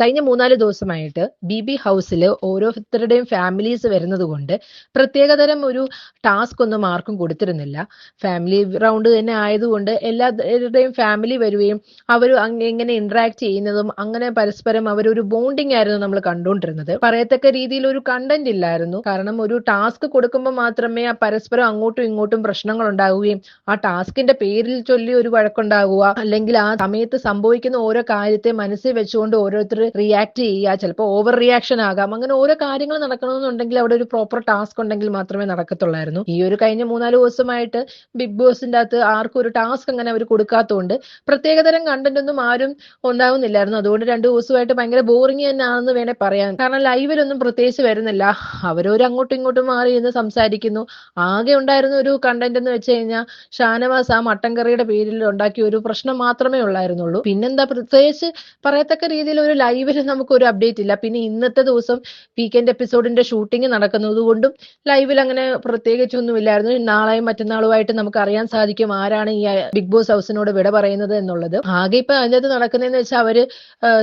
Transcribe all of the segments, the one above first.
കഴിഞ്ഞ 3-4 ദിവസമായിട്ട് ബി ഹൗസിൽ ഓരോരുത്തരുടെയും ഫാമിലീസ് വരുന്നത് കൊണ്ട് പ്രത്യേകതരം ഒരു ടാസ്ക് ഒന്നും ആർക്കും കൊടുത്തിരുന്നില്ല. ഫാമിലി റൗണ്ട് തന്നെ ആയതുകൊണ്ട് എല്ലാവരുടെയും ഫാമിലി വരികയും അവർ എങ്ങനെ ഇന്ററാക്ട് ചെയ്യുന്നതും അങ്ങനെ പരസ്പരം അവരൊരു ബോണ്ടിങ് ആയിരുന്നു നമ്മൾ കണ്ടുകൊണ്ടിരുന്നത്. പറയത്തക്ക രീതിയിൽ ഒരു കണ്ടന്റ് ഇല്ലായിരുന്നു. കാരണം ഒരു ടാസ്ക് കൊടുക്കുമ്പോൾ മാത്രമേ ആ പരസ്പരം അങ്ങോട്ടും ഇങ്ങോട്ടും പ്രശ്നങ്ങൾ ഉണ്ടാവുകയും ആ ടാസ്കിന്റെ പേരിൽ ചൊല്ലി ഒരു വഴക്കുണ്ടാവുക, അല്ലെങ്കിൽ ആ സമയത്ത് സംഭവിക്കുന്ന ഓരോ കാര്യത്തെ മനസ്സിൽ വെച്ചുകൊണ്ട് ഓരോരുത്തർ റിയാക്ട് ചെയ്യുക, ചിലപ്പോൾ ഓവർ റിയാക്ഷൻ ആകാം. അങ്ങനെ ഓരോ കാര്യങ്ങൾ നടക്കണമെന്നുണ്ടെങ്കിൽ അവിടെ ഒരു പ്രോപ്പർ ടാസ്ക് ഉണ്ടെങ്കിൽ മാത്രമേ നടക്കത്തുള്ളായിരുന്നു. ഈ ഒരു കഴിഞ്ഞ 3-4 ദിവസമായിട്ട് ബിഗ് ബോസിന്റെ അകത്ത് ആർക്കും ഒരു ടാസ്ക് അങ്ങനെ അവർ കൊടുക്കാത്തതുകൊണ്ട് പ്രത്യേകതരം കണ്ടന്റ് ഒന്നും ആരും ഉണ്ടാവുന്നില്ലായിരുന്നു. അതുകൊണ്ട് 2 ദിവസമായിട്ട് ഭയങ്കര ബോറിംഗ് തന്നെ ആണെന്ന് വേണേ പറയാം. കാരണം ലൈവിലൊന്നും പ്രത്യേകിച്ച് വരുന്നില്ല. അവരവർ അങ്ങോട്ടും ഇങ്ങോട്ടും മാറി ഇരുന്ന് സംസാരിക്കുന്നു. ആകെ ഉണ്ടായിരുന്ന ഒരു കണ്ടന്റ് എന്ന് വെച്ച് കഴിഞ്ഞാൽ ഷാനവാസ് ആ മട്ടൻ കറിയുടെ പേരിൽ ഉണ്ടാക്കിയ ഒരു പ്രശ്നം മാത്രമേ ഉള്ളായിരുന്നുള്ളൂ. പിന്നെന്താ പ്രത്യേകിച്ച് പറയത്തക്ക രീതിയിൽ ഒരു ലൈവിൽ നമുക്ക് ഒരു അപ്ഡേറ്റ് ഇല്ല. പിന്നെ ഇന്നത്തെ ദിവസം വീക്കെൻഡ് എപ്പിസോഡിന്റെ ഷൂട്ടിംഗ് നടക്കുന്നത് കൊണ്ടും ലൈവിൽ അങ്ങനെ പ്രത്യേകിച്ചൊന്നും ഇല്ലായിരുന്നു. നാളെയും മറ്റന്നാളുമായിട്ട് നമുക്ക് അറിയാൻ സാധിക്കും ആരാണ് ഈ ബിഗ് ബോസ് ഹൗസിനോട് വിട പറയുന്നത് എന്നുള്ളത്. ആകെ ഇപ്പൊ അതിനകത്ത് നടക്കുന്നതെന്ന് വെച്ചാൽ അവര്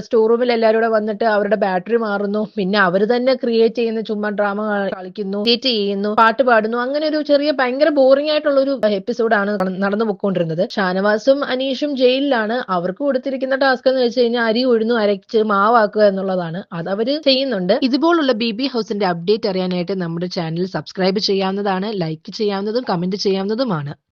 സ്റ്റോർ റൂമിൽ എല്ലാവരും കൂടെ വന്നിട്ട് അവരുടെ ബാറ്ററി മാറുന്നു, പിന്നെ അവർ തന്നെ ക്രിയേറ്റ് ചെയ്യുന്ന ചുമ്മാ ഡ്രാമ കളിക്കുന്നു, ക്രിയേറ്റ് ചെയ്യുന്നു, പാട്ട് പാടുന്നു. അങ്ങനെ ഒരു ചെറിയ ഭയങ്കര ബോറിംഗ് ആയിട്ടുള്ള ഒരു എപ്പിസോഡാണ് നടന്നു പോയിക്കൊണ്ടിരുന്നത്. ഷാനവാസും അനീഷും ജയിലിലാണ്. അവർക്ക് കൊടുത്തിരിക്കുന്ന ടാസ്ക് എന്ന് വെച്ച് കഴിഞ്ഞാൽ അരി ഉഴുന്നു അരച്ച് മാവാക്കുക എന്നുള്ളതാണ്. അത് അവര് ചെയ്യുന്നുണ്ട്. ഇതുപോലുള്ള ബി ഹൗസിന്റെ അപ്ഡേറ്റ് അറിയാനായിട്ട് നമ്മുടെ ചാനൽ സബ്സ്ക്രൈബ് ചെയ്യാവുന്നതാണ്, ലൈക്ക് ചെയ്യാവുന്നതും കമന്റ് ചെയ്യാവുന്നതുമാണ്.